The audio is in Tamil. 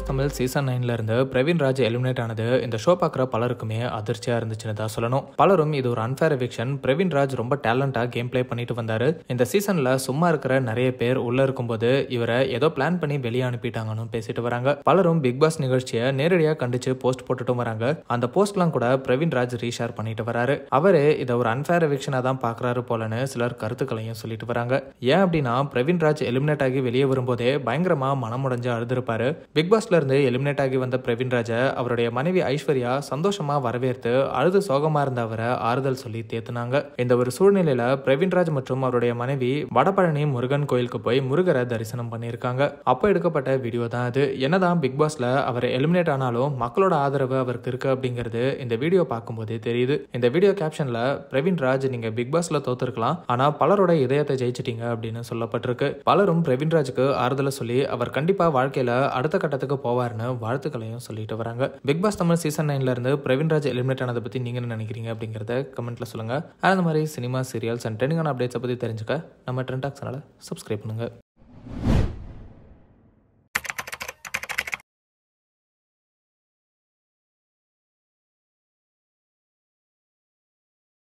தமிழ் சீசன் 9ல இருந்து பிரவீன் ராஜ் எலிமினேட் ஆனது இந்த ஷோ பார்க்குற பலருக்குமே அதிர்ச்சியா இருந்துச்சுன்னு தான் சொல்லணும். பலரும் இது ஒரு அன்ஃபேர் எவிக்ஷன், பிரவீன் ராஜ் ரொம்ப டேலண்டா கேம் பிளே பண்ணிட்டு வந்தாரு, இந்த சீசன்ல சும்மா இருக்கிற நிறைய பேர் உள்ள இருக்கும்போது இவரை ஏதோ பிளான் பண்ணி வெளியே அனுப்பிட்டாங்கன்னு பேசிட்டு வராங்க. பலரும் பிக் பாஸ் நிகழ்ச்சியை நேரடியா கண்டிச்சு போஸ்ட் போட்டுட்டும் வராங்க. அந்த போஸ்ட்லாம் கூட பிரவீன் ராஜ் ரீஷேர் பண்ணிட்டு வராரு. அவரு இதை ஒரு அன்ஃபேர் எவிக்ஷனா தான் பாக்குறாரு போலன்னு சிலர் கருத்துக்களையும் சொல்லிட்டு வராங்க. ஏன் அப்படின்னா பிரவீன் ராஜ் எலிமினேட் ஆகி வெளியே வரும்போதே பயங்கரமா மனமுடைஞ்சு அழுதுருப்பாரு. பிக் பாஸ்ல இருந்து எலிமினேட் ஆகி வந்த பிரவீன் ராஜை அவருடைய மனைவி ஐஸ்வர்யா சந்தோஷமா வரவேற்று அழுது சோகமா இருந்த அவரை ஆறுதல் சொல்லி தேத்துனாங்க. இந்த ஒரு சூழ்நிலையில பிரவீன் ராஜ் மற்றும் அவருடைய மனைவி வடபழனி முருகன் கோயிலுக்கு போய் முருகரை தரிசனம் பண்ணியிருக்காங்க. அப்போ எடுக்கப்பட்ட வீடியோ தான் அது. என்னதான் பிக் பாஸ்ல அவர் எலிமினேட் ஆனாலும் மக்களோட ஆதரவு அவருக்கு இருக்கு அப்படிங்கிறது இந்த வீடியோ பார்க்கும்போதே தெரியுது. இந்த வீடியோ கேப்ஷன்ல பிரவீன் ராஜ் நீங்க பிக் பாஸ்ல தோத்துருக்கலாம், ஆனா பலரோட இதயத்தை ஜெயிச்சிட்டீங்க அப்படின்னு சொல்லப்பட்டிருக்கு. பலரும் பிரவீன் ராஜுக்கு ஆறுதலை சொல்லி அவர் கண்டிப்பா வாழ்க்கையில அடுத்த கட்டத்துக்கு போவார்னு வாழ்த்துக்களையும் சொல்லிட்டு வராங்க. பிக் பாஸ் தமிழ் சீசன் 9ல இருந்து பிரவீன் ராஜ் எலிமினேட் ஆனதை பத்தி நீங்க என்ன நினைக்கிறீங்க அப்படிங்கறத கமெண்ட்ல சொல்லுங்க. அந்த மாதிரி சினிமா, சீரியல்ஸ் அண்ட் ட்ரெண்டிங்கான அப்டேட்ஸை பத்தி தெரிஞ்சுக்க நம்ம ட்ரெண்ட் டாக் சேனலை சப்ஸ்கிரைப் பண்ணுங்க.